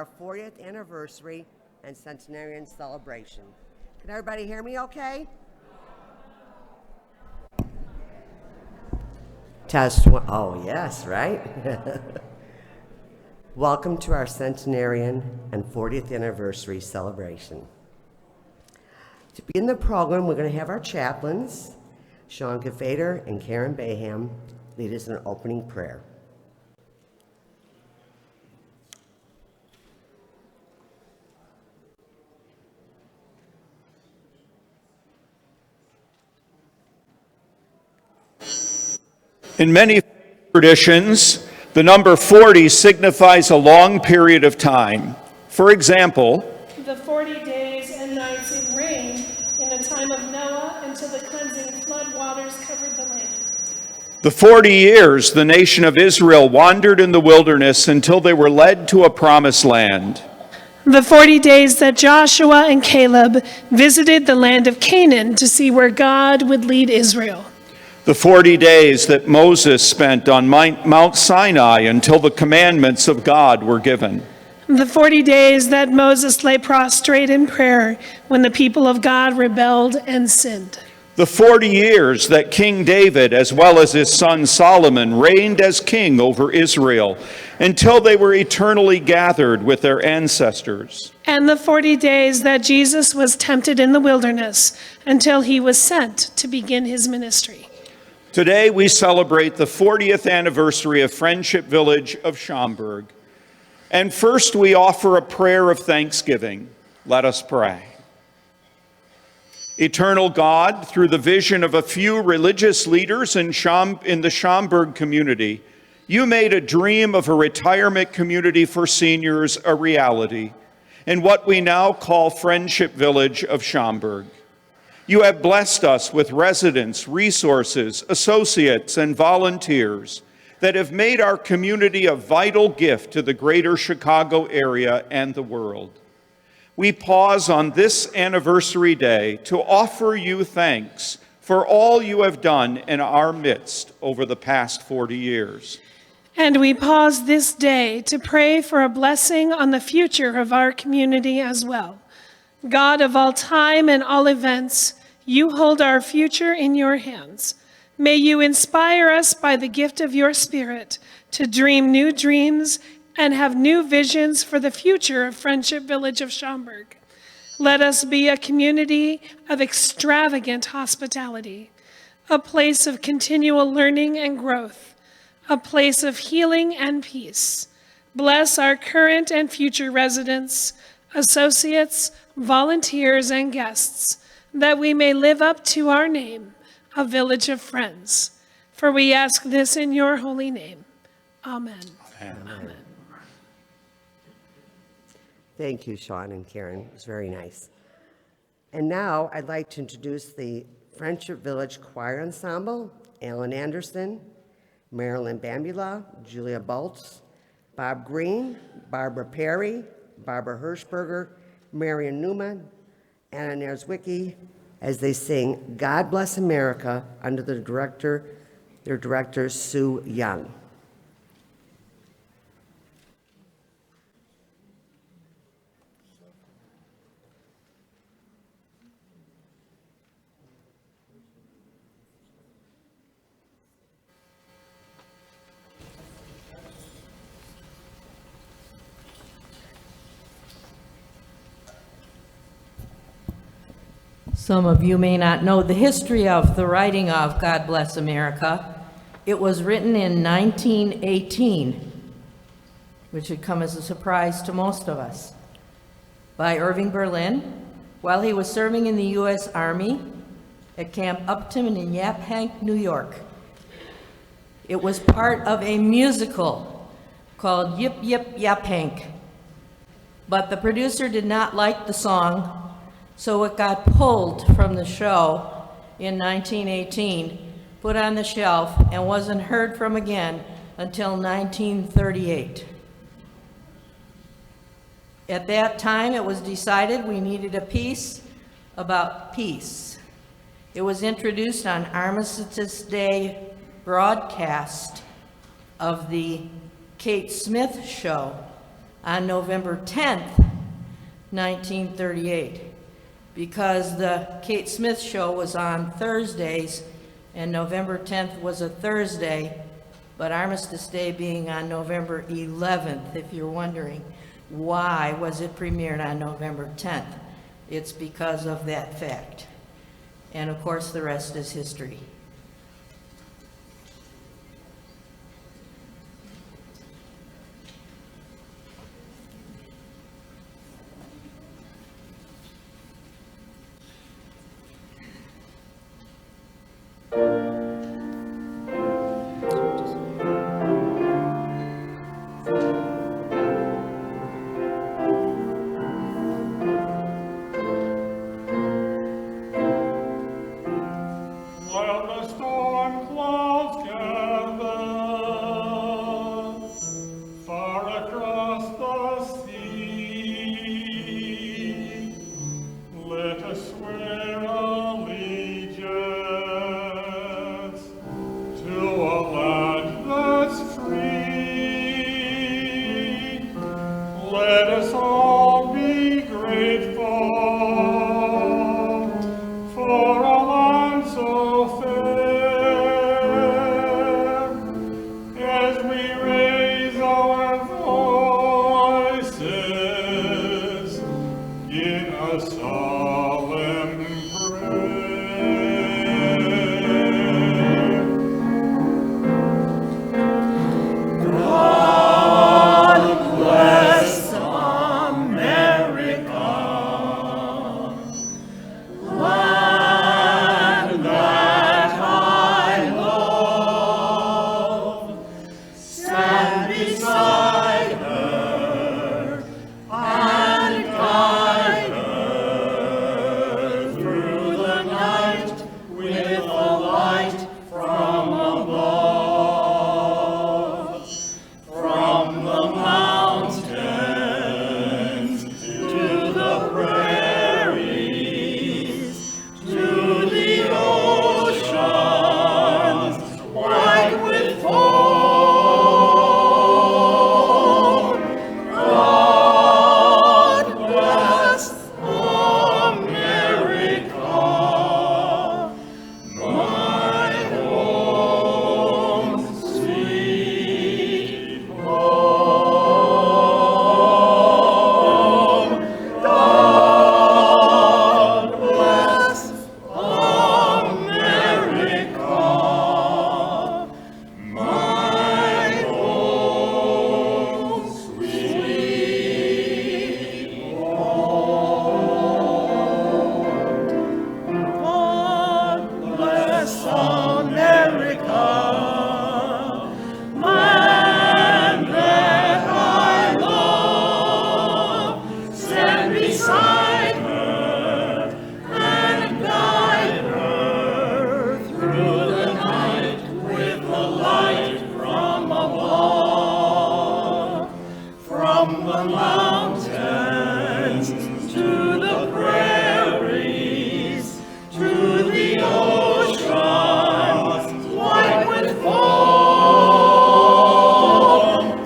our 40th anniversary and centenarian celebration. Can everybody hear me okay? Test one. Oh, yes, right? Welcome to our centenarian and 40th anniversary celebration. To begin the program, we're going to have our chaplains, Sean Gefader and Karen Baham, lead us in an opening prayer. In many traditions, the number 40 signifies a long period of time. For example, the 40 days and nights it rained in the time of Noah until the cleansing flood waters covered the land. The 40 years the nation of Israel wandered in the wilderness until they were led to a promised land. The 40 days that Joshua and Caleb visited the land of Canaan to see where God would lead Israel. The 40 days that Moses spent on Mount Sinai until the commandments of God were given. The 40 days that Moses lay prostrate in prayer when the people of God rebelled and sinned. The 40 years that King David, as well as his son Solomon, reigned as king over Israel until they were eternally gathered with their ancestors. And the 40 days that Jesus was tempted in the wilderness until he was sent to begin his ministry. Today we celebrate the 40th anniversary of Friendship Village of Schaumburg. And first we offer a prayer of thanksgiving. Let us pray. Eternal God, through the vision of a few religious leaders in the Schaumburg community, you made a dream of a retirement community for seniors a reality in what we now call Friendship Village of Schaumburg. You have blessed us with residents, resources, associates, and volunteers that have made our community a vital gift to the greater Chicago area and the world. We pause on this anniversary day to offer you thanks for all you have done in our midst over the past 40 years. And we pause this day to pray for a blessing on the future of our community as well. God of all time and all events, you hold our future in your hands. May you inspire us by the gift of your Spirit to dream new dreams and have new visions for the future of Friendship Village of Schaumburg. Let us be a community of extravagant hospitality, a place of continual learning and growth, a place of healing and peace. Bless our current and future residents, associates, volunteers, and guests, that we may live up to our name, a village of friends. For we ask this in your holy name. Amen. Amen. Thank you, Sean and Karen. It was very nice. And now I'd like to introduce the Friendship Village Choir Ensemble, Alan Anderson, Marilyn Bambula, Julia Boltz, Bob Green, Barbara Perry, Barbara Hirschberger, Marion Newman, Anna Nierzwicki, as they sing God Bless America under their director, Sue Young. Some of you may not know the history of the writing of God Bless America. It was written in 1918, which should come as a surprise to most of us, by Irving Berlin while he was serving in the U.S. Army at Camp Upton in Yaphank, New York. It was part of a musical called Yip Yip Yaphank, but the producer did not like the song, so it got pulled from the show in 1918, put on the shelf, and wasn't heard from again until 1938. At that time, it was decided we needed a piece about peace. It was introduced on Armistice Day broadcast of the Kate Smith show on November 10th, 1938, because the Kate Smith Show was on Thursdays, and November 10th was a Thursday, but Armistice Day being on November 11th, if you're wondering why was it premiered on November 10th. It's because of that fact. And of course, the rest is history. While the storm clouds gather far across the sea, let us swear allegiance to a land that's free. Let us all be grateful for a land so fair, as we raise our voices in a solemn prayer. God bless America, land that I love. Stand beside her and guide her through the night with a light from above. From the mountains to the prairies, to the oceans white with foam. God bless America, my home, sweet home. God bless America, my home, sweet home. God bless America, land that I love. Stand beside her and guide her through the night with the light from above. From the mountains to the prairies, to the oceans white with foam.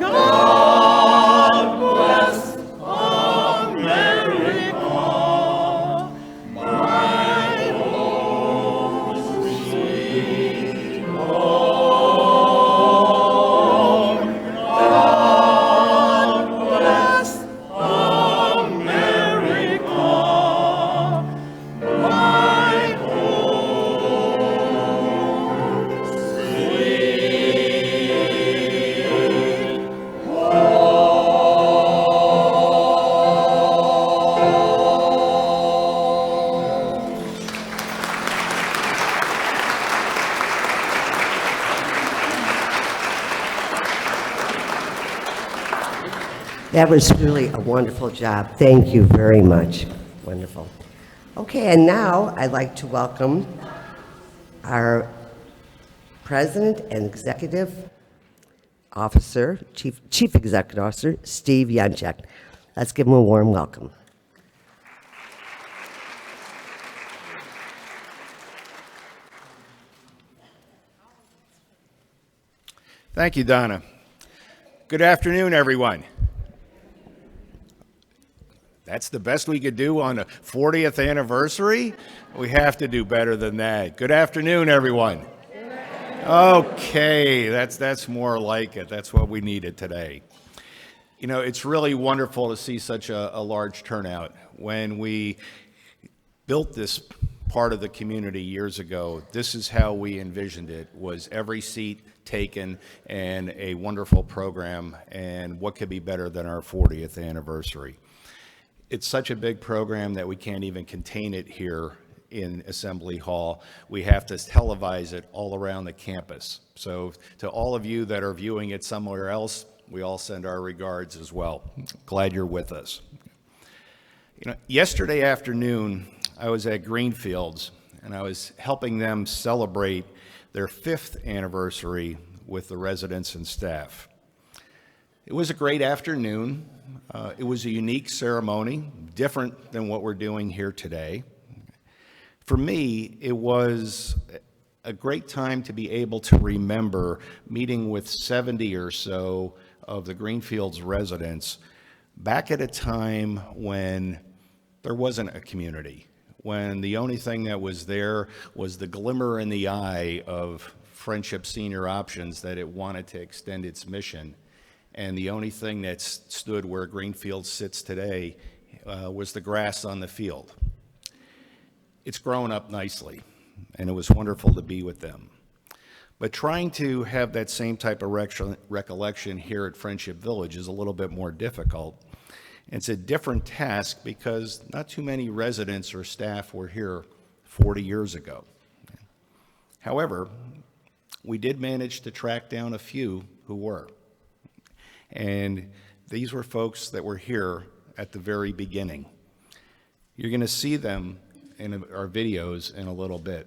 God bless America, my home, sweet home. God bless America, my home, sweet That was really a wonderful job. Thank you very much. Wonderful. Okay, and now I'd like to welcome our President and Executive Officer, Chief Executive Officer, Steve Janczak. Let's give him a warm welcome. Thank you, Donna. Good afternoon, everyone. That's the best we could do on a 40th anniversary? We have to do better than that. Good afternoon, everyone. Okay, that's more like it. That's what we needed today. You know, it's really wonderful to see such a large turnout. When we built this part of the community years ago, this is how we envisioned it, was every seat taken and a wonderful program, and what could be better than our 40th anniversary. It's such a big program that we can't even contain it here in Assembly Hall. We have to televise it all around the campus. So to all of you that are viewing it somewhere else, we all send our regards as well. Glad you're with us. You know, yesterday afternoon, I was at Greenfields, and I was helping them celebrate their 5th anniversary with the residents and staff. It was a great afternoon. It was a unique ceremony, different than what we're doing here today. For me, it was a great time to be able to remember meeting with 70 or so of the Greenfields residents back at a time when there wasn't a community, when the only thing that was there was the glimmer in the eye of Friendship Senior Options, that it wanted to extend its mission. And the only thing that stood where Greenfield sits today was the grass on the field. It's grown up nicely, and it was wonderful to be with them. But trying to have that same type of recollection here at Friendship Village is a little bit more difficult. It's a different task because not too many residents or staff were here 40 years ago. However, we did manage to track down a few who were. And these were folks that were here at the very beginning. You're going to see them in our videos in a little bit.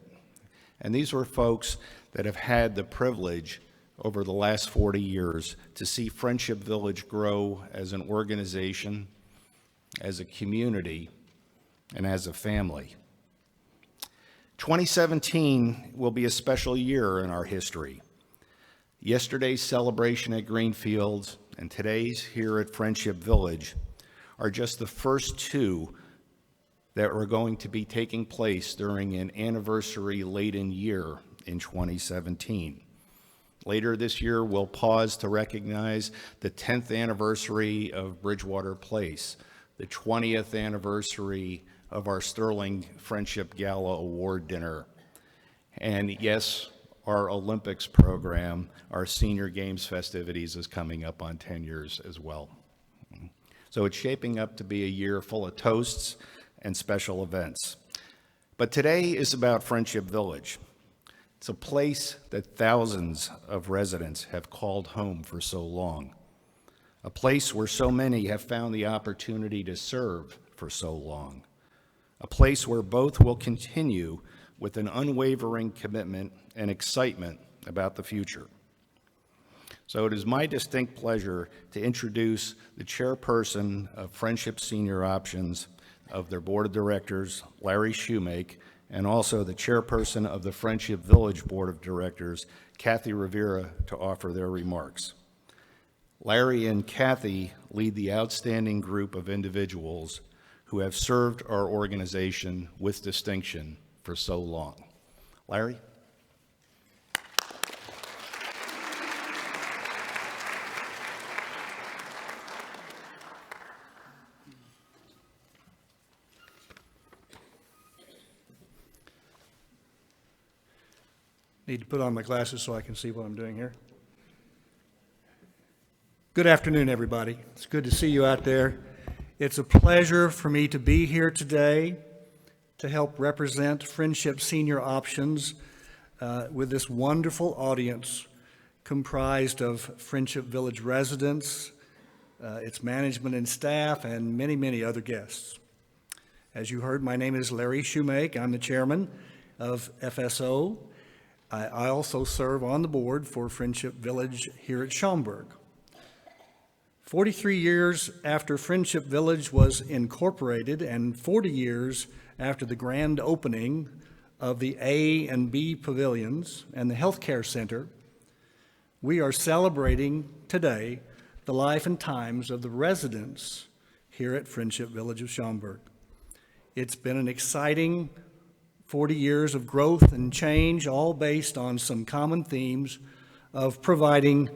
And these were folks that have had the privilege over the last 40 years to see Friendship Village grow as an organization, as a community, and as a family. 2017 will be a special year in our history. Yesterday's celebration at Greenfields and today's here at Friendship Village are just the first two that are going to be taking place during an anniversary-laden year in 2017. Later this year, we'll pause to recognize the 10th anniversary of Bridgewater Place, the 20th anniversary of our Sterling Friendship Gala Award Dinner, and yes, our Olympics program, our Senior Games festivities, is coming up on 10 years as well. So it's shaping up to be a year full of toasts and special events. But today is about Friendship Village. It's a place that thousands of residents have called home for so long. A place where so many have found the opportunity to serve for so long. A place where both will continue with an unwavering commitment and excitement about the future. So it is my distinct pleasure to introduce the chairperson of Friendship Senior Options, of their board of directors, Larry Shoemake, and also the chairperson of the Friendship Village Board of Directors, Kathy Rivera, to offer their remarks. Larry and Kathy lead the outstanding group of individuals who have served our organization with distinction for so long. Larry? Need to put on my glasses so I can see what I'm doing here. Good afternoon, everybody. It's good to see you out there. It's a pleasure for me to be here today to help represent Friendship Senior Options with this wonderful audience comprised of Friendship Village residents, its management and staff, and many, many other guests. As you heard, my name is Larry Shoemake. I'm the chairman of FSO. I also serve on the board for Friendship Village here at Schaumburg. 43 years after Friendship Village was incorporated and 40 years after the grand opening of the A and B pavilions and the healthcare center, we are celebrating today the life and times of the residents here at Friendship Village of Schaumburg. It's been an exciting 40 years of growth and change, all based on some common themes of providing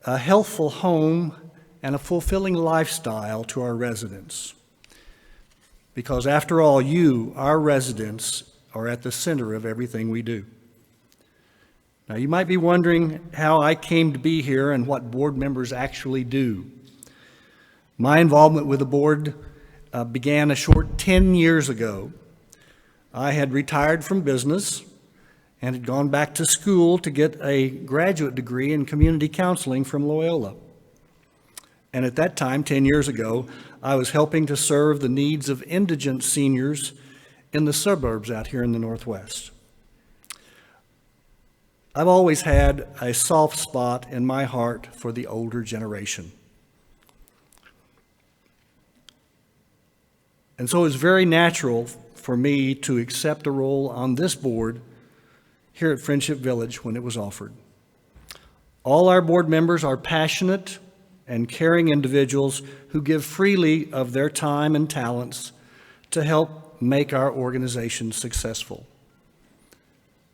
a healthful home and a fulfilling lifestyle to our residents. Because after all, you, our residents, are at the center of everything we do. Now, you might be wondering how I came to be here and what board members actually do. My involvement with the board began a short 10 years ago. I had retired from business and had gone back to school to get a graduate degree in community counseling from Loyola. And at that time, 10 years ago, I was helping to serve the needs of indigent seniors in the suburbs out here in the Northwest. I've always had a soft spot in my heart for the older generation. And so it's very natural for me to accept a role on this board here at Friendship Village when it was offered. All our board members are passionate and caring individuals who give freely of their time and talents to help make our organization successful.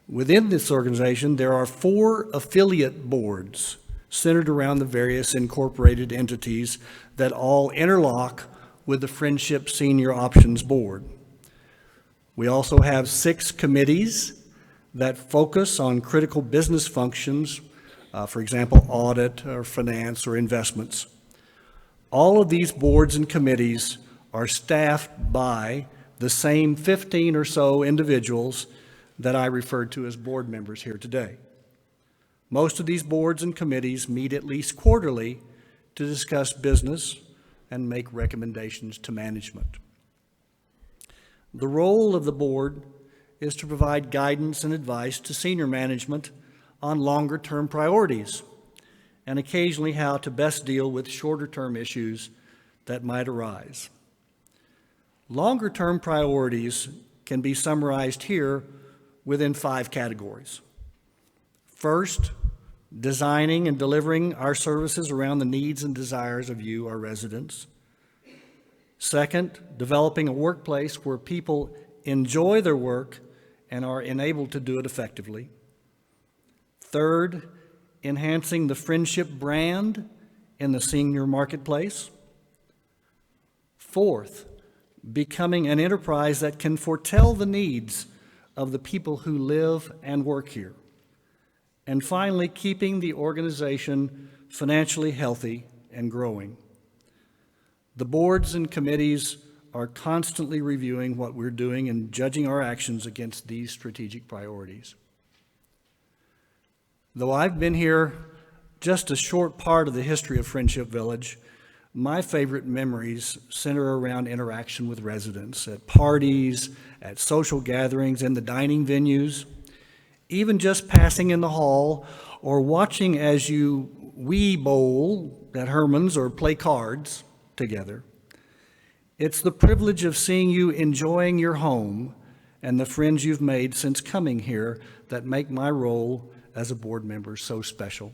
Within this organization, there are 4 affiliate boards centered around the various incorporated entities that all interlock with the Friendship Senior Options Board. We also have 6 committees that focus on critical business functions, for example, audit or finance or investments. All of these boards and committees are staffed by the same 15 or so individuals that I referred to as board members here today. Most of these boards and committees meet at least quarterly to discuss business and make recommendations to management. The role of the board is to provide guidance and advice to senior management on longer-term priorities and occasionally how to best deal with shorter-term issues that might arise. Longer-term priorities can be summarized here within 5 categories. First, designing and delivering our services around the needs and desires of you, our residents. Second, developing a workplace where people enjoy their work and are enabled to do it effectively. Third, enhancing the Friendship brand in the senior marketplace. Fourth, becoming an enterprise that can foretell the needs of the people who live and work here. And finally, keeping the organization financially healthy and growing. The boards and committees are constantly reviewing what we're doing and judging our actions against these strategic priorities. Though I've been here just a short part of the history of Friendship Village, my favorite memories center around interaction with residents at parties, at social gatherings, in the dining venues, even just passing in the hall or watching as you wee bowl at Herman's or play cards together. It's the privilege of seeing you enjoying your home and the friends you've made since coming here that make my role as a board member so special.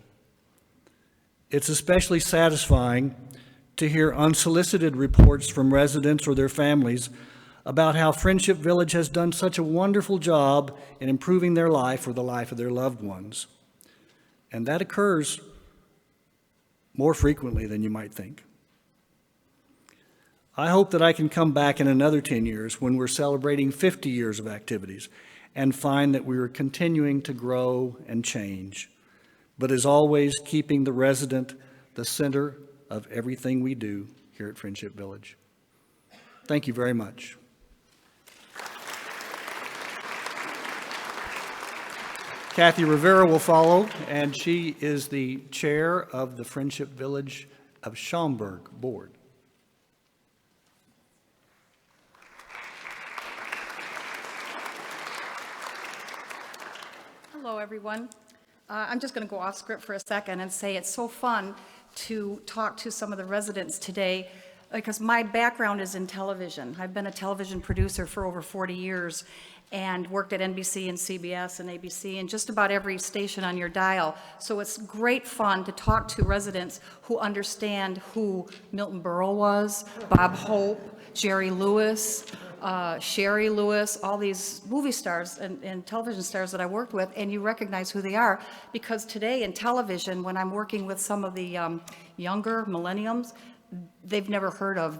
It's especially satisfying to hear unsolicited reports from residents or their families about how Friendship Village has done such a wonderful job in improving their life or the life of their loved ones. And that occurs more frequently than you might think. I hope that I can come back in another 10 years when we're celebrating 50 years of activities and find that we are continuing to grow and change, but as always, keeping the resident the center of everything we do here at Friendship Village. Thank you very much. Kathy Rivera will follow, and she is the chair of the Friendship Village of Schaumburg Board. Hello, everyone. I'm just going to go off script for a second and say it's so fun to talk to some of the residents today because my background is in television. I've been a television producer for over 40 years, and worked at NBC and CBS and ABC and just about every station on your dial. So it's great fun to talk to residents who understand who Milton Berle was, Bob Hope, Jerry Lewis, Sherry Lewis, all these movie stars and television stars that I worked with, and you recognize who they are. Because today in television, when I'm working with some of the younger millenniums, they've never heard of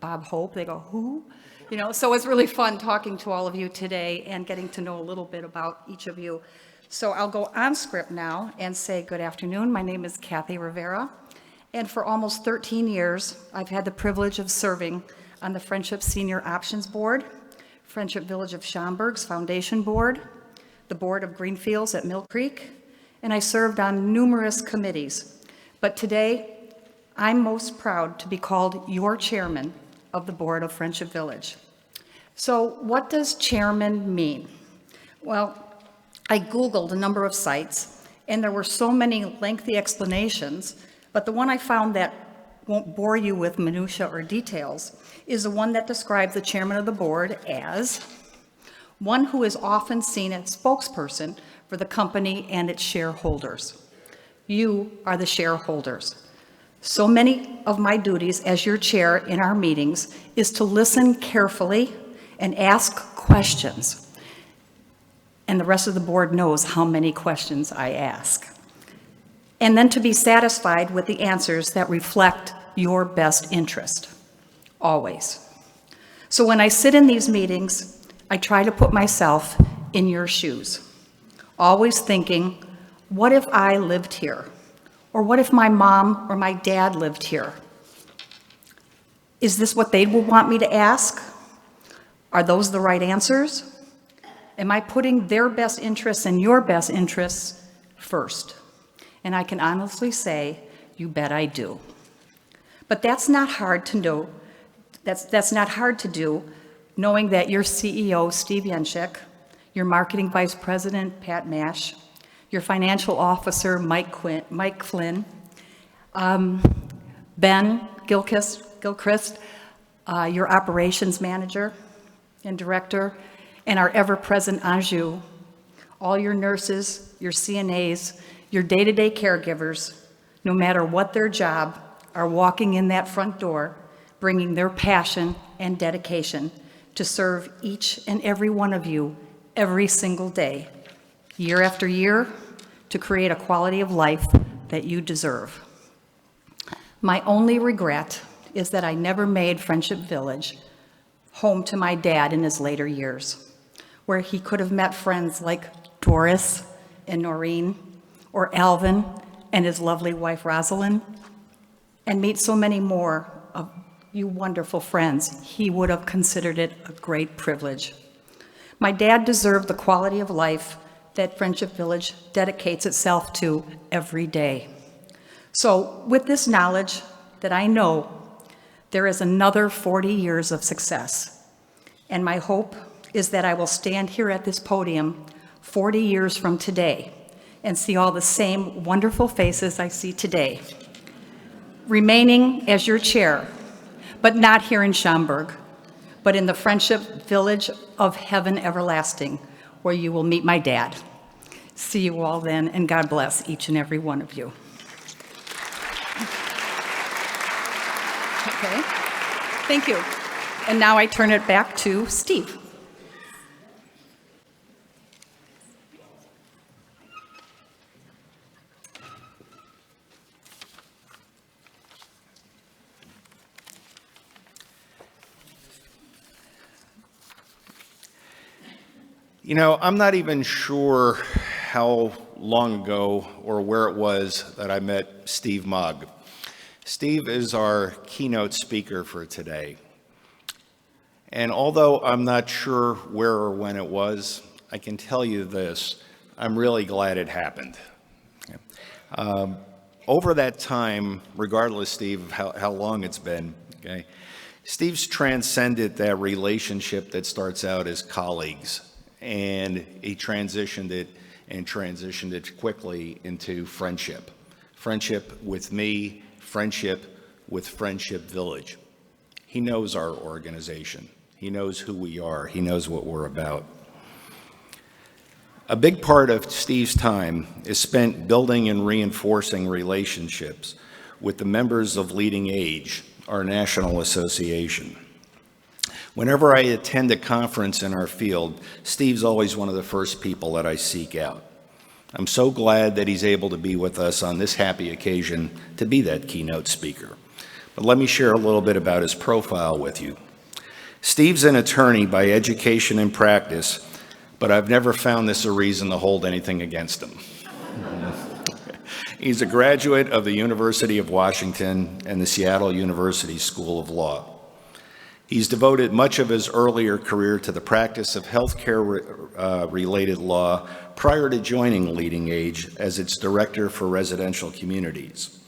Bob Hope. They go, who? You know, so it's really fun talking to all of you today and getting to know a little bit about each of you. So I'll go on script now and say good afternoon. My name is Kathy Rivera, and for almost 13 years, I've had the privilege of serving on the Friendship Senior Options Board, Friendship Village of Schaumburg's Foundation Board, the Board of Greenfields at Mill Creek, and I served on numerous committees. But today, I'm most proud to be called your chairman of the Board of Friendship Village. So what does chairman mean? Well, I Googled a number of sites, and there were so many lengthy explanations, but the one I found that won't bore you with minutia or details is the one that describes the chairman of the board as one who is often seen as spokesperson for the company and its shareholders. You are the shareholders. So many of my duties as your chair in our meetings is to listen carefully and ask questions. And the rest of the board knows how many questions I ask. And then to be satisfied with the answers that reflect your best interest, always. So when I sit in these meetings, I try to put myself in your shoes, always thinking, what if I lived here? Or what if my mom or my dad lived here? Is this what they would want me to ask? Are those the right answers? Am I putting their best interests and your best interests first? And I can honestly say, you bet I do. But that's not hard to know. That's not hard to do, knowing that your CEO, Steve Yenchik, your marketing vice president, Pat Mash, your financial officer, Mike Flynn, Ben Gilchrist, your operations manager and director, and our ever-present Anjou, all your nurses, your CNAs, your day-to-day caregivers, no matter what their job, are walking in that front door, bringing their passion and dedication to serve each and every one of you every single day, year after year, to create a quality of life that you deserve. My only regret is that I never made Friendship Village home to my dad in his later years, where he could have met friends like Doris and Noreen, or Alvin and his lovely wife Rosalind, and meet so many more of you wonderful friends. He would have considered it a great privilege. My dad deserved the quality of life that Friendship Village dedicates itself to every day. So with this knowledge that I know there is another 40 years of success, and my hope is that I will stand here at this podium 40 years from today and see all the same wonderful faces I see today, remaining as your chair, but not here in Schaumburg, but in the Friendship Village of Heaven Everlasting, where you will meet my dad. See you all then, and God bless each and every one of you. Okay, thank you. And now I turn it back to Steve. You know, I'm not even sure how long ago or where it was that I met Steve Mogg. Steve is our keynote speaker for today. And although I'm not sure where or when it was, I can tell you this, I'm really glad it happened. Over that time, regardless, Steve, of how long it's been, okay, Steve's transcended that relationship that starts out as colleagues, and he transitioned it quickly into friendship. Friendship with me, friendship with Friendship Village. He knows our organization. He knows who we are. He knows what we're about. A big part of Steve's time is spent building and reinforcing relationships with the members of Leading Age, our national association. Whenever I attend a conference in our field, Steve's always one of the first people that I seek out. I'm so glad that he's able to be with us on this happy occasion to be that keynote speaker. But let me share a little bit about his profile with you. Steve's an attorney by education and practice, but I've never found this a reason to hold anything against him. He's a graduate of the University of Washington and the Seattle University School of Law. He's devoted much of his earlier career to the practice of healthcare-related law prior to joining Leading Age as its director for residential communities.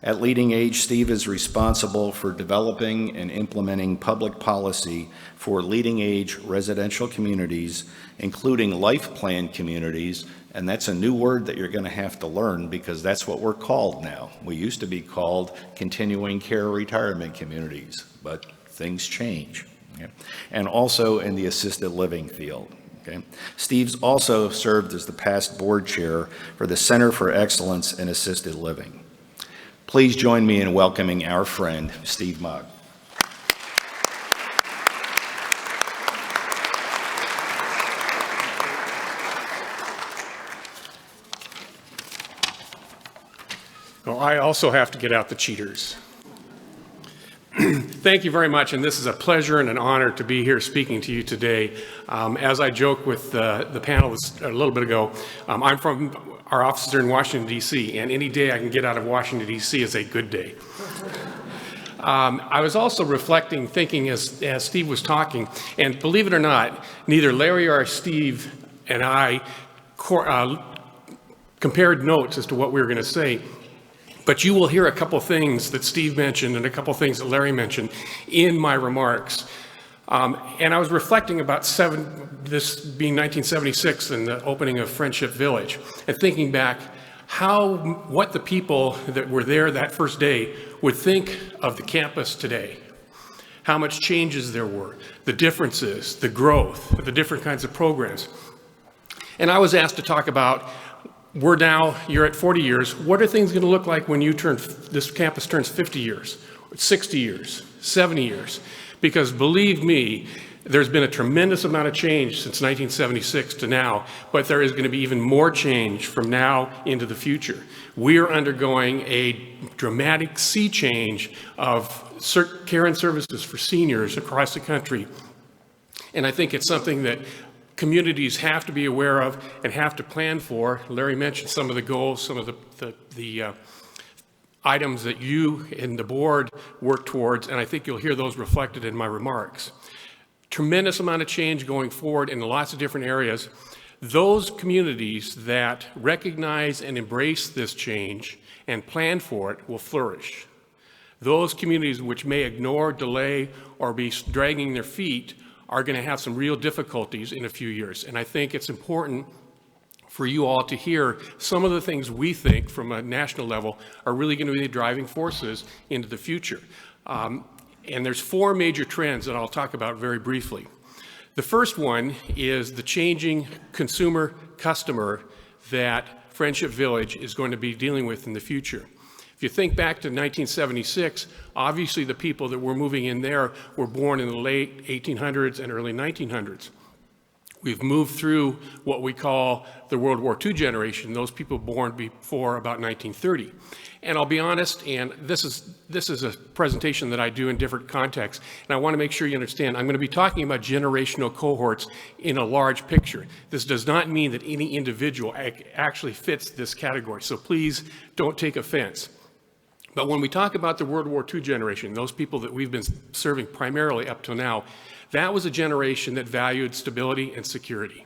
At Leading Age, Steve is responsible for developing and implementing public policy for leading age residential communities, including life plan communities, and that's a new word that you're going to have to learn because that's what we're called now. We used to be called continuing care retirement communities, but things change. Okay? And also in the assisted living field. Okay? Steve's also served as the past board chair for the Center for Excellence in Assisted Living. Please join me in welcoming our friend, Steve Mogg. Well, I also have to get out the cheaters. Thank you very much, and this is a pleasure and an honor to be here speaking to you today. As I joked with the panelists a little bit ago, I'm from our offices are in Washington, D.C., and any day I can get out of Washington, D.C. is a good day. I was also reflecting, thinking as Steve was talking, and believe it or not, neither Larry or Steve and I compared notes as to what we were going to say. But you will hear a couple things that Steve mentioned and a couple things that Larry mentioned in my remarks. And I was reflecting about this being 1976 and the opening of Friendship Village, and thinking back what the people that were there that first day would think of the campus today. How much changes there were, the differences, the growth, the different kinds of programs. And I was asked to talk about, you're at 40 years, what are things going to look like when this campus turns 50 years, 60 years, 70 years? Because believe me, there's been a tremendous amount of change since 1976 to now, but there is going to be even more change from now into the future. We are undergoing a dramatic sea change of care and services for seniors across the country. And I think it's something that communities have to be aware of and have to plan for. Larry mentioned some of the goals, some of the items that you and the board work towards, and I think you'll hear those reflected in my remarks. Tremendous amount of change going forward in lots of different areas. Those communities that recognize and embrace this change and plan for it will flourish. Those communities which may ignore, delay, or be dragging their feet are going to have some real difficulties in a few years. And I think it's important for you all to hear some of the things we think from a national level are really going to be the driving forces into the future. And there's four major trends that I'll talk about very briefly. The first one is the changing customer that Friendship Village is going to be dealing with in the future. If you think back to 1976, obviously the people that were moving in there were born in the late 1800s and early 1900s. We've moved through what we call the World War II generation, those people born before about 1930. And I'll be honest, and this is a presentation that I do in different contexts, and I want to make sure you understand, I'm going to be talking about generational cohorts in a large picture. This does not mean that any individual actually fits this category, so please don't take offense. But when we talk about the World War II generation, those people that we've been serving primarily up till now, that was a generation that valued stability and security.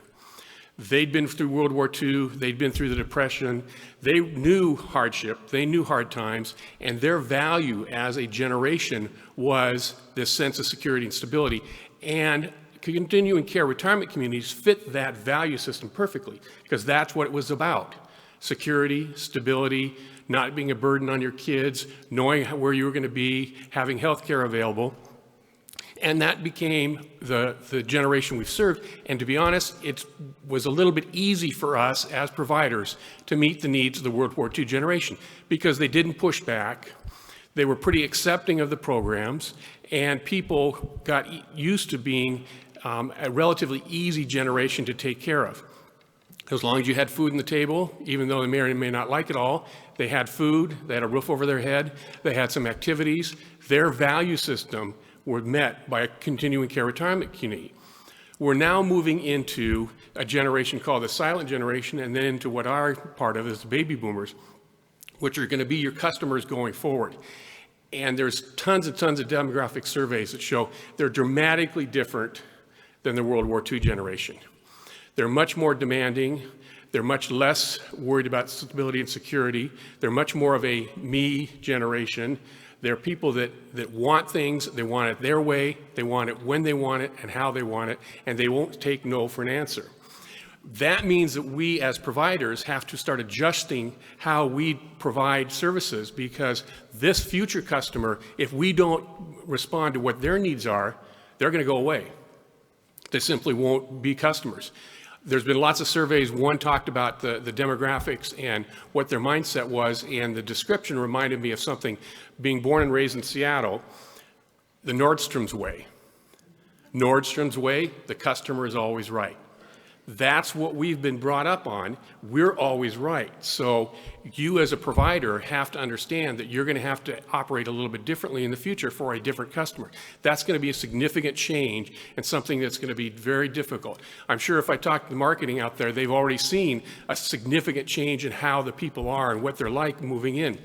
They'd been through World War II, they'd been through the Depression, they knew hardship, they knew hard times, and their value as a generation was this sense of security and stability. And continuing care retirement communities fit that value system perfectly, because that's what it was about. Security, stability, not being a burden on your kids, knowing where you were going to be, having health care available. And that became the generation we've served. And to be honest, it was a little bit easy for us as providers to meet the needs of the World War II generation because they didn't push back. They were pretty accepting of the programs, and people got used to being a relatively easy generation to take care of. As long as you had food on the table, even though they may or may not like it all, they had food, they had a roof over their head, they had some activities. Their value system were met by a continuing care retirement community. We're now moving into a generation called the silent generation, and then into what our part of is the baby boomers, which are going to be your customers going forward. And there's tons and tons of demographic surveys that show they're dramatically different than the World War II generation. They're much more demanding. They're much less worried about stability and security. They're much more of a me generation. They're people that want things, they want it their way, they want it when they want it and how they want it, and they won't take no for an answer. That means that we as providers have to start adjusting how we provide services, because this future customer, if we don't respond to what their needs are, they're going to go away. They simply won't be customers. There's been lots of surveys. One talked about the demographics and what their mindset was, and the description reminded me of something, being born and raised in Seattle, the Nordstrom's way. Nordstrom's way, the customer is always right. That's what we've been brought up on. We're always right. So you as a provider have to understand that you're going to have to operate a little bit differently in the future for a different customer. That's going to be a significant change and something that's going to be very difficult. I'm sure if I talk to the marketing out there, they've already seen a significant change in how the people are and what they're like moving in.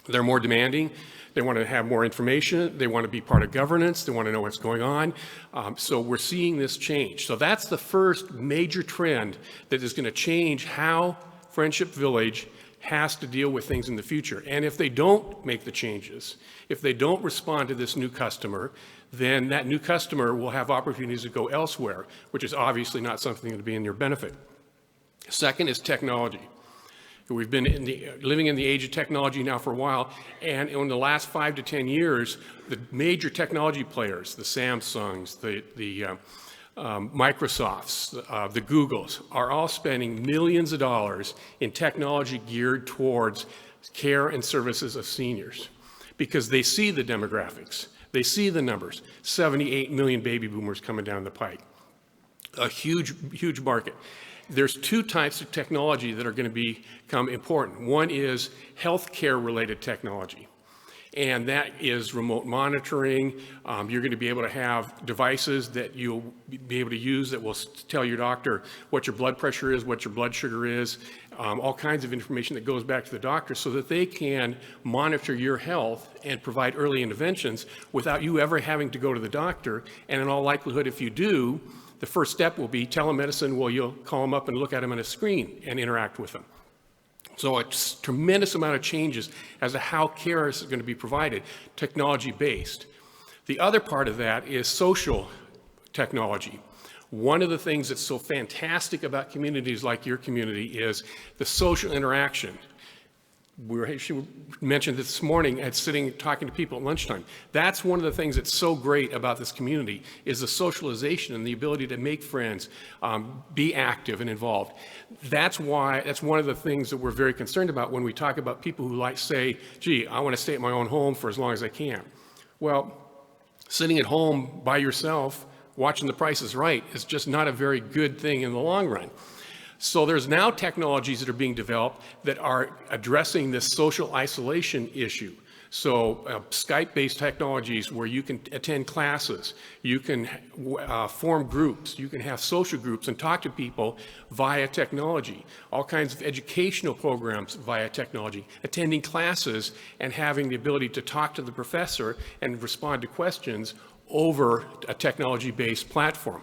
They're more demanding. They want to have more information. They want to be part of governance. They want to know what's going on. So we're seeing this change. So that's the first major trend that is going to change how Friendship Village has to deal with things in the future. And if they don't make the changes, if they don't respond to this new customer, then that new customer will have opportunities to go elsewhere, which is obviously not something that will be in their benefit. Second is technology. We've been living in the age of technology now for a while, and in the last 5 to 10 years, the major technology players, the Samsungs, the Microsofts, the Googles, are all spending millions of dollars in technology geared towards care and services of seniors, because they see the demographics, they see the numbers, 78 million baby boomers coming down the pike, a huge, huge market. There's two types of technology that are going to become important. One is healthcare related technology, and that is remote monitoring. You're going to be able to have devices that you'll be able to use that will tell your doctor what your blood pressure is, what your blood sugar is, all kinds of information that goes back to the doctor so that they can monitor your health and provide early interventions without you ever having to go to the doctor. And in all likelihood, if you do, the first step will be telemedicine. Well, you'll call them up and look at them on a screen and interact with them. So a tremendous amount of changes as to how care is going to be provided, technology-based. The other part of that is social technology. One of the things that's so fantastic about communities like your community is the social interaction. She mentioned this morning at sitting talking to people at lunchtime. That's one of the things that's so great about this community is the socialization and the ability to make friends, be active and involved. That's one of the things that we're very concerned about when we talk about people who like say, gee, I want to stay at my own home for as long as I can. Well, sitting at home by yourself, watching The Price is Right is just not a very good thing in the long run. So there's now technologies that are being developed that are addressing this social isolation issue. So Skype-based technologies where you can attend classes, you can form groups, you can have social groups and talk to people via technology, all kinds of educational programs via technology, attending classes and having the ability to talk to the professor and respond to questions over a technology-based platform.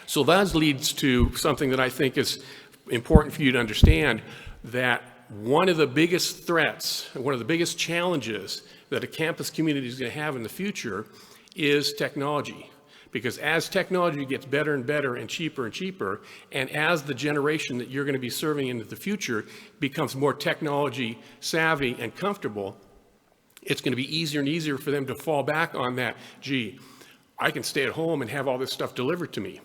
So that leads to something that I think is important for you to understand, that one of the biggest threats, one of the biggest challenges that a campus community is going to have in the future is technology. Because as technology gets better and better and cheaper, and as the generation that you're going to be serving into the future becomes more technology savvy and comfortable, it's going to be easier and easier for them to fall back on that, gee, I can stay at home and have all this stuff delivered to me.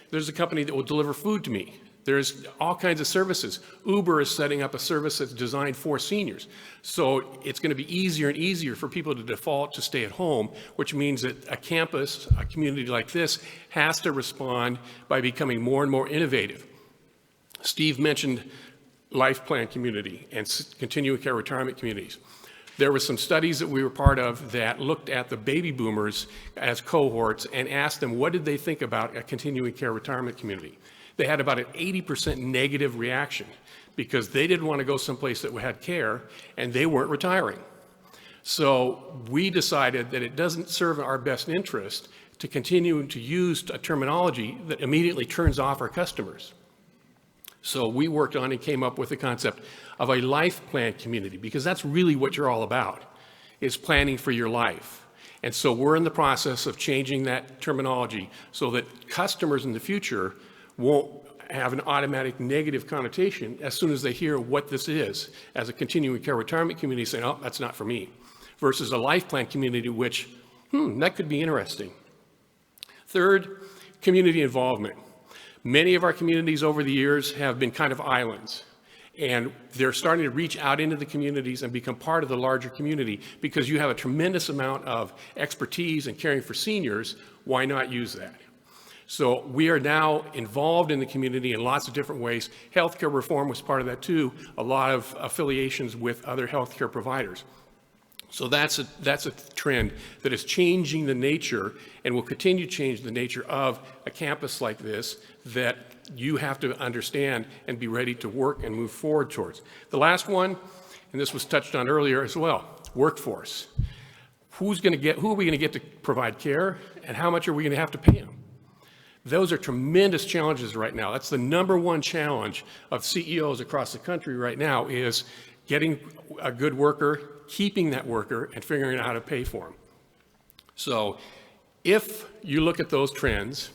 There's a company that will deliver food to me. There's all kinds of services. Uber is setting up a service that's designed for seniors. So it's going to be easier and easier for people to default to stay at home, which means that a campus, a community like this, has to respond by becoming more and more innovative. Steve mentioned life plan community and continuing care retirement communities. There were some studies that we were part of that looked at the baby boomers as cohorts and asked them what did they think about a continuing care retirement community. They had about an 80% negative reaction because they didn't want to go someplace that had care and they weren't retiring. So we decided that it doesn't serve our best interest to continue to use a terminology that immediately turns off our customers. So we worked on and came up with the concept of a life plan community, because that's really what you're all about, is planning for your life. And so we're in the process of changing that terminology so that customers in the future won't have an automatic negative connotation as soon as they hear what this is as a continuing care retirement community, saying, oh, that's not for me, versus a life plan community, which, that could be interesting. Third, community involvement. Many of our communities over the years have been kind of islands, and they're starting to reach out into the communities and become part of the larger community because you have a tremendous amount of expertise in caring for seniors. Why not use that? So we are now involved in the community in lots of different ways. Healthcare reform was part of that too, a lot of affiliations with other healthcare providers. So that's a trend that is changing the nature and will continue to change the nature of a campus like this that you have to understand and be ready to work and move forward towards. The last one, and this was touched on earlier as well, workforce. Who are we going to get to provide care, and how much are we going to have to pay them? Those are tremendous challenges right now. That's the number one challenge of CEOs across the country right now, is getting a good worker, keeping that worker, and figuring out how to pay for them. So if you look at those trends,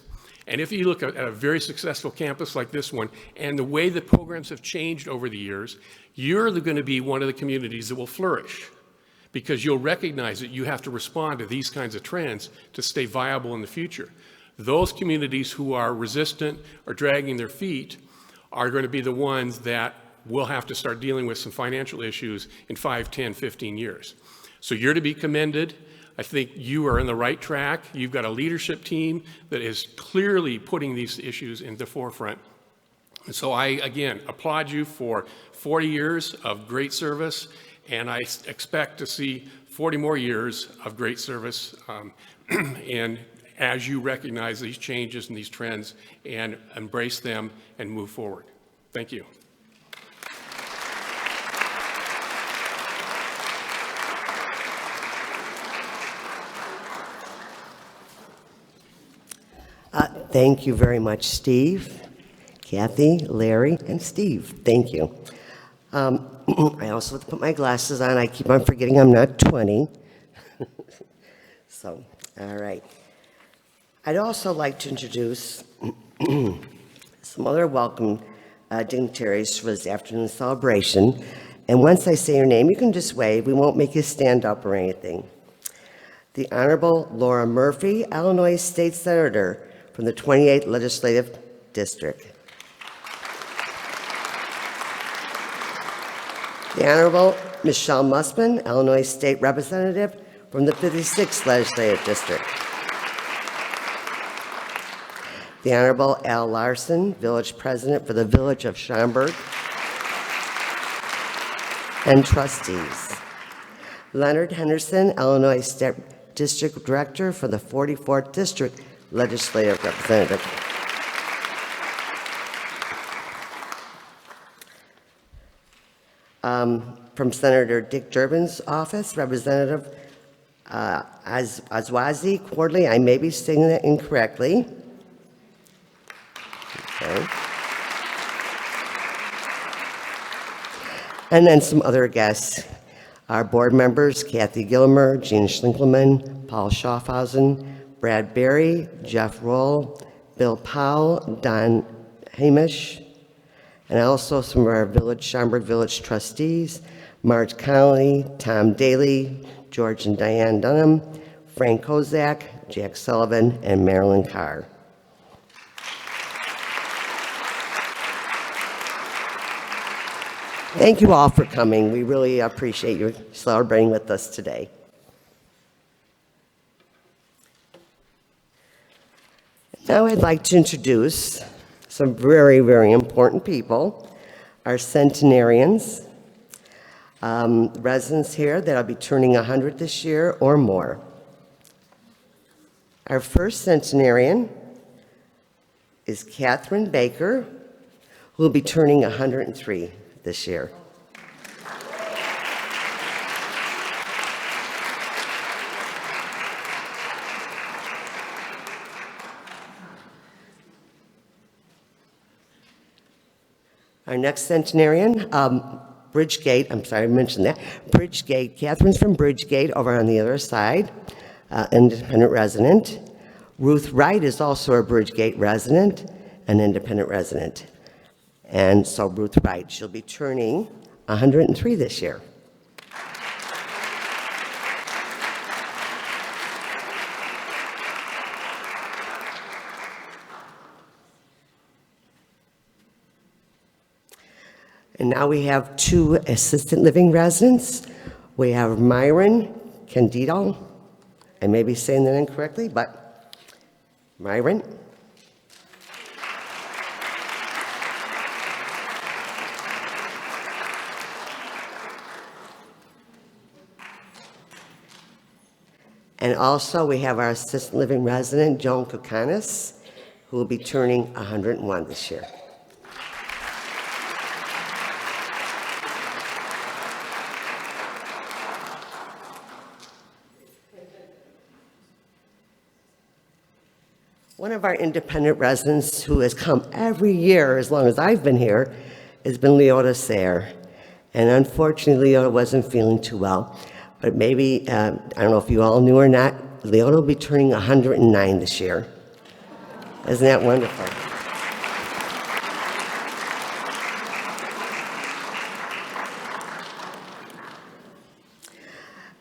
and if you look at a very successful campus like this one, and the way the programs have changed over the years, you're going to be one of the communities that will flourish, because you'll recognize that you have to respond to these kinds of trends to stay viable in the future. Those communities who are resistant or dragging their feet are going to be the ones that will have to start dealing with some financial issues in 5, 10, 15 years. So you're to be commended. I think you are on the right track. You've got a leadership team that is clearly putting these issues in the forefront. And so I, again, applaud you for 40 years of great service, and I expect to see 40 more years of great service. And as you recognize these changes and these trends and embrace them and move forward. Thank you. Thank you very much, Steve, Kathy, Larry, and Steve. Thank you. I also have to put my glasses on. I keep on forgetting I'm not 20. So, all right. I'd also like to introduce some other welcome dignitaries for this afternoon celebration. And once I say your name, you can just wave. We won't make you stand up or anything. The Honorable Laura Murphy, Illinois State Senator from the 28th Legislative District. The Honorable Michelle Musman, Illinois State Representative from the 56th Legislative District. The Honorable Al Larson, Village President for the Village of Schaumburg, and trustees. Leonard Henderson, Illinois State District Director for the 44th District Legislative Representative. From Senator Dick Durbin's office, Representative Azwazi Quarterly. I may be saying that incorrectly. Okay. And then some other guests. Our board members, Kathy Gilmer, Gene Schlinkelman, Paul Schaffhausen, Brad Berry, Jeff Roll, Bill Powell, Don Hamish, and also some of our Schaumburg Village trustees, Marge Connolly, Tom Daly, George and Diane Dunham, Frank Kozak, Jack Sullivan, and Marilyn Carr. Thank you all for coming. We really appreciate you celebrating with us today. Now I'd like to introduce some very, very important people, our centenarians, residents here that'll be turning 100 this year or more. Our first centenarian is Catherine Baker, who will be turning 103 this year. Our next centenarian, Bridgegate, I'm sorry I mentioned that, Bridgegate, Catherine's from Bridgegate over on the other side, independent resident. Ruth Wright is also a Bridgegate resident, an independent resident. And so Ruth Wright, she'll be turning 103 this year. And now we have two assisted living residents. We have Myron Candido, I may be saying that incorrectly, but Myron. And also we have our assisted living resident, Joan Kokanis, who will be turning 101 this year. One of our independent residents who has come every year as long as I've been here has been Leota Sayre. And unfortunately, Leota wasn't feeling too well. But maybe, I don't know if you all knew or not, Leota will be turning 109 this year. Isn't that wonderful?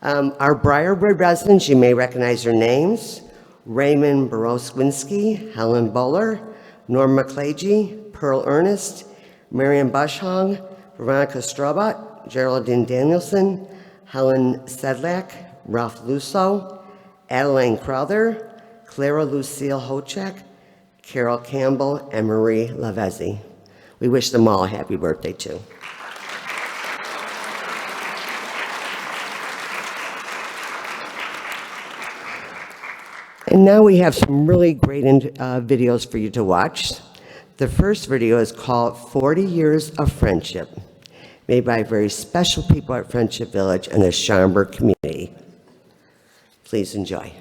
Our Briarwood residents, you may recognize their names. Raymond Boroswinski, Helen Bowler, Norma Clagy, Pearl Ernest, Marion Bushong, Veronica Strobot, Geraldine Danielson, Helen Sedlak, Ralph Lusso, Adeline Crowther, Clara Lucille Hochek, Carol Campbell, and Marie Lavezzi. We wish them all a happy birthday too. And now we have some really great videos for you to watch. The first video is called 40 Years of Friendship, made by very special people at Friendship Village and the Schaumburg community. Please enjoy.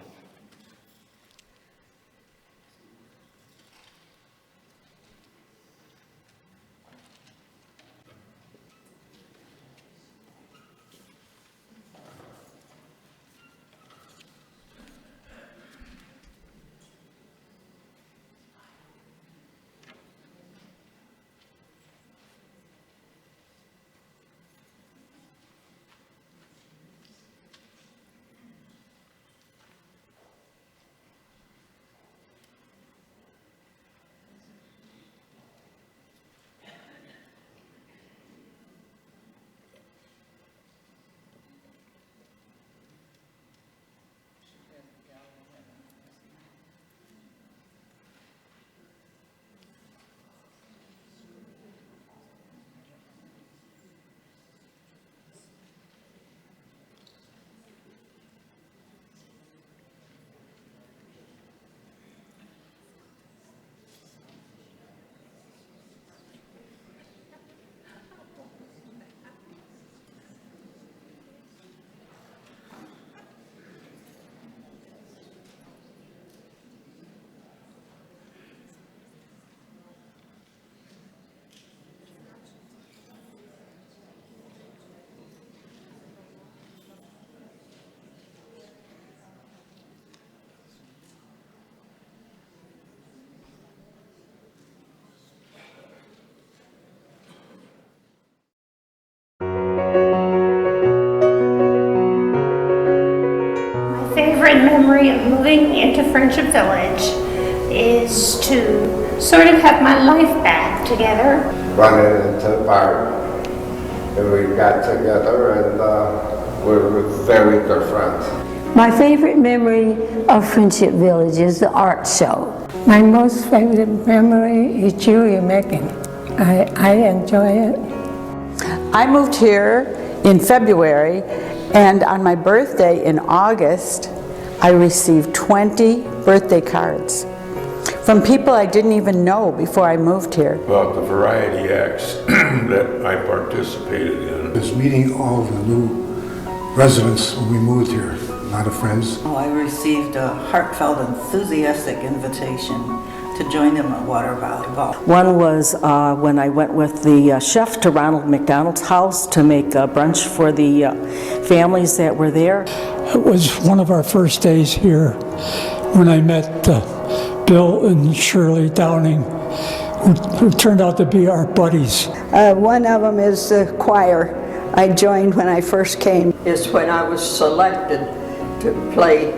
memory of moving into Friendship Village is to sort of have my life back together. Running into the park, and we got together, and we're very good friends. My favorite memory of Friendship Village is the art show. My most favorite memory is Julia Mackin. I enjoy it. I moved here in February, and on my birthday in August, I received 20 birthday cards from people I didn't even know before I moved here. About the variety acts that I participated in. Just meeting all the new residents when we moved here, a lot of friends. Oh, I received a heartfelt, enthusiastic invitation to join them at water volleyball. One was when I went with the chef to Ronald McDonald's house to make brunch for the families that were there. It was one of our first days here when I met Bill and Shirley Downing, who turned out to be our buddies. One of them is the choir I joined when I first came. Is when I was selected to play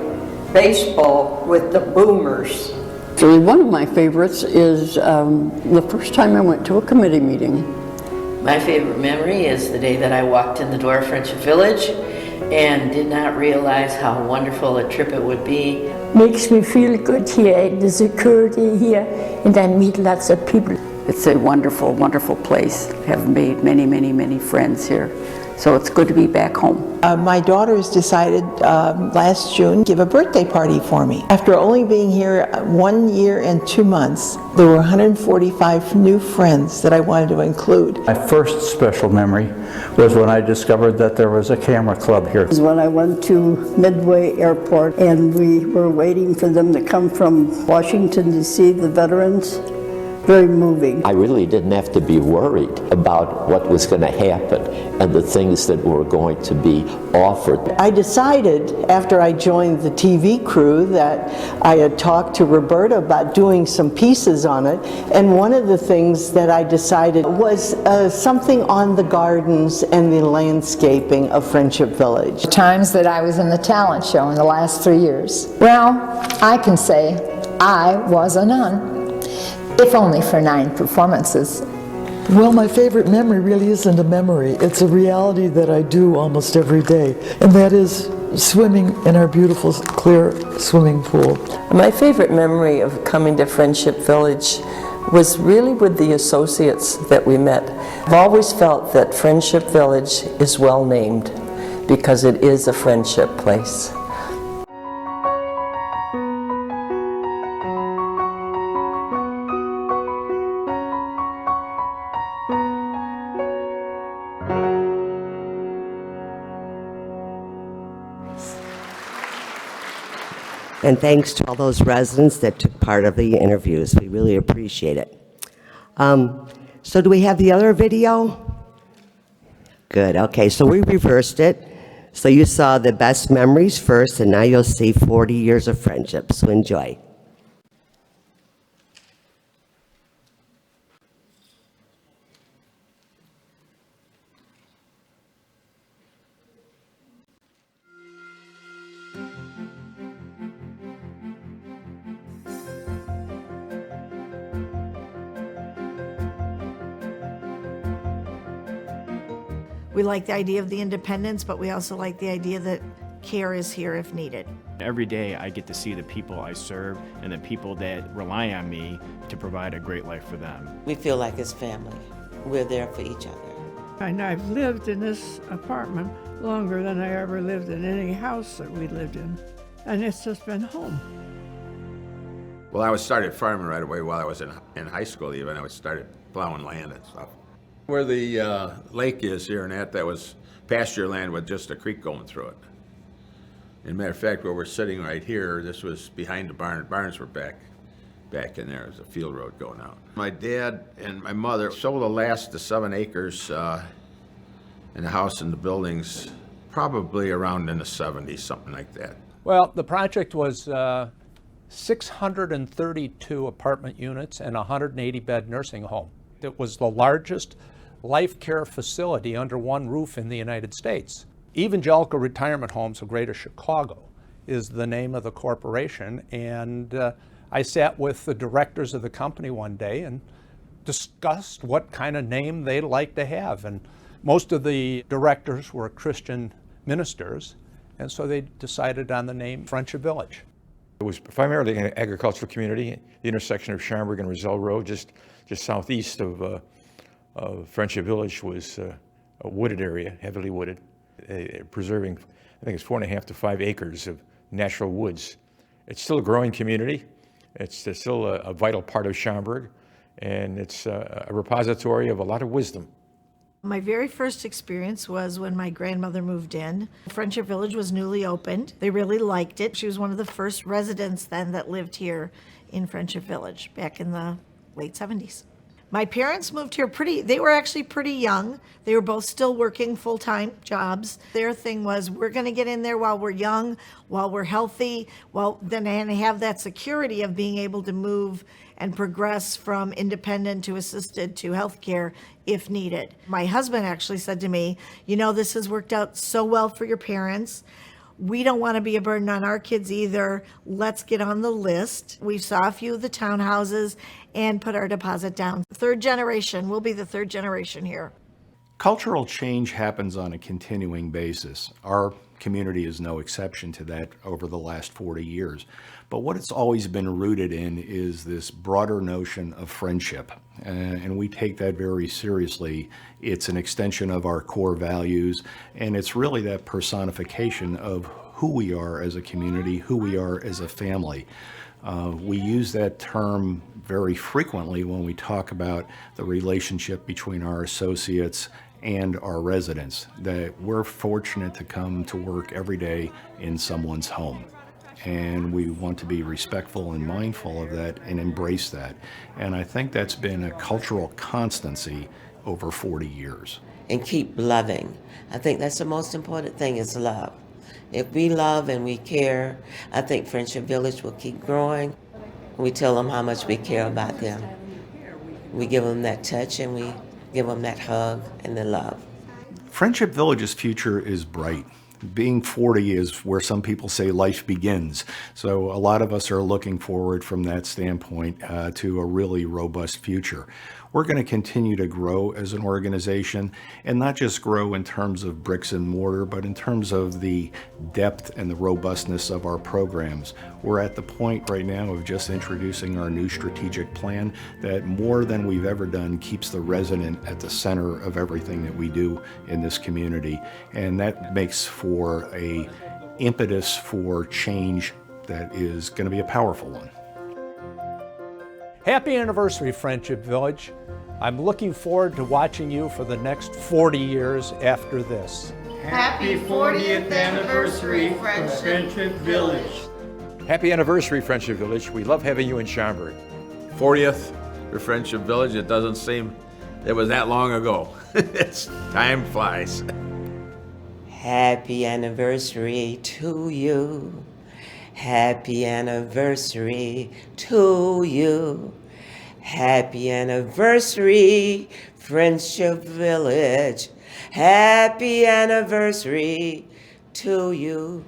baseball with the Boomers. So one of my favorites is the first time I went to a committee meeting. My favorite memory is the day that I walked in the door of Friendship Village and did not realize how wonderful a trip it would be. Makes me feel good here in the security here, and I meet lots of people. It's a wonderful, wonderful place. Have made many, many, many friends here. So it's good to be back home. My daughters decided last June to give a birthday party for me. After only being here 1 year and 2 months, there were 145 new friends that I wanted to include. My first special memory was when I discovered that there was a camera club here. It was when I went to Midway Airport and we were waiting for them to come from Washington to see the veterans. Very moving. I really didn't have to be worried about what was going to happen and the things that were going to be offered. I decided after I joined the TV crew that I had talked to Roberta about doing some pieces on it, and one of the things that I decided was something on the gardens and the landscaping of Friendship Village. The times that I was in the talent show in the last 3 years, well, I can say I was a nun. If only for 9 performances. Well, my favorite memory really isn't a memory. It's a reality that I do almost every day, and that is swimming in our beautiful, clear swimming pool. My favorite memory of coming to Friendship Village was really with the associates that we met. I've always felt that Friendship Village is well named because it is a friendship place. And thanks to all those residents that took part of the interviews. We really appreciate it. So do we have the other video? Good, okay, so we reversed it. So you saw the best memories first, and now you'll see 40 years of friendship, so enjoy. We like the idea of the independence, but we also like the idea that care is here if needed. Every day I get to see the people I serve and the people that rely on me to provide a great life for them. We feel like it's family. We're there for each other. And I've lived in this apartment longer than I ever lived in any house that we lived in. And it's just been home. Well, I started farming right away while I was in high school even. I started plowing land and stuff. Where the lake is here and that was pasture land with just a creek going through it. As a matter of fact, where we're sitting right here, this was behind the barn. Barns were back in there. There's a field road going out. My dad and my mother sold the last of 7 acres in the house and the buildings, probably around in the 70s, something like that. Well, the project was 632 apartment units and a 180-bed nursing home. It was the largest life care facility under one roof in the United States. Evangelical Retirement Homes of Greater Chicago is the name of the corporation. And I sat with the directors of the company one day and discussed what kind of name they'd like to have. And most of the directors were Christian ministers, and so they decided on the name Friendship Village. It was primarily an agricultural community, the intersection of Schaumburg and Roselle Road, just southeast of Friendship Village was a wooded area, heavily wooded, preserving, I think it's 4.5 to 5 acres of natural woods. It's still a growing community. It's still a vital part of Schaumburg, and it's a repository of a lot of wisdom. My very first experience was when my grandmother moved in. Friendship Village was newly opened. They really liked it. She was one of the first residents then that lived here in Friendship Village back in the late 70s. My parents moved here they were actually pretty young. They were both still working full-time jobs. Their thing was, we're going to get in there while we're young, while we're healthy, then have that security of being able to move and progress from independent to assisted to healthcare if needed. My husband actually said to me, this has worked out so well for your parents. We don't want to be a burden on our kids either. Let's get on the list. We saw a few of the townhouses and put our deposit down. Third generation, we'll be the third generation here. Cultural change happens on a continuing basis. Our community is no exception to that over the last 40 years. But what it's always been rooted in is this broader notion of friendship. And we take that very seriously. It's an extension of our core values, and it's really that personification of who we are as a community, who we are as a family. We use that term very frequently when we talk about the relationship between our associates and our residents, that we're fortunate to come to work every day in someone's home. And we want to be respectful and mindful of that and embrace that. And I think that's been a cultural constancy over 40 years. And keep loving. I think that's the most important thing is love. If we love and we care, I think Friendship Village will keep growing. We tell them how much we care about them. We give them that touch and we give them that hug and the love. Friendship Village's future is bright. Being 40 is where some people say life begins. So a lot of us are looking forward from that standpoint to a really robust future. We're going to continue to grow as an organization, and not just grow in terms of bricks and mortar, but in terms of the depth and the robustness of our programs. We're at the point right now of just introducing our new strategic plan that more than we've ever done keeps the resident at the center of everything that we do in this community. And that makes for an impetus for change that is going to be a powerful one. Happy anniversary, Friendship Village. I'm looking forward to watching you for the next 40 years after this. Happy 40th anniversary, Friendship Village. Happy anniversary, Friendship Village. We love having you in Schaumburg. 40th for Friendship Village. It doesn't seem it was that long ago. Time flies. Happy anniversary to you. Happy anniversary to you. Happy anniversary, Friendship Village. Happy anniversary to you.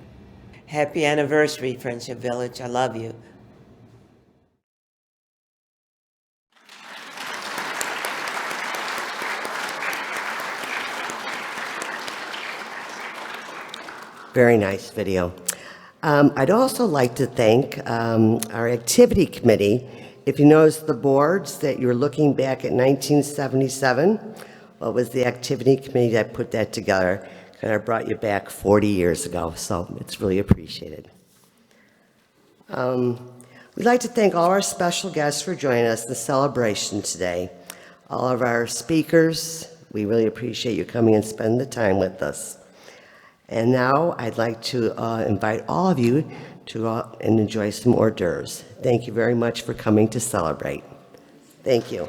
Happy anniversary, Friendship Village. I love you. Very nice video. I'd also like to thank our activity committee. If you notice the boards that you're looking back at 1977, well, it was the activity committee that put that together, and I brought you back 40 years ago, so it's really appreciated. We'd like to thank all our special guests for joining us in the celebration today. All of our speakers, we really appreciate you coming and spending the time with us. And now I'd like to invite all of you to go out and enjoy some hors d'oeuvres. Thank you very much for coming to celebrate. Thank you.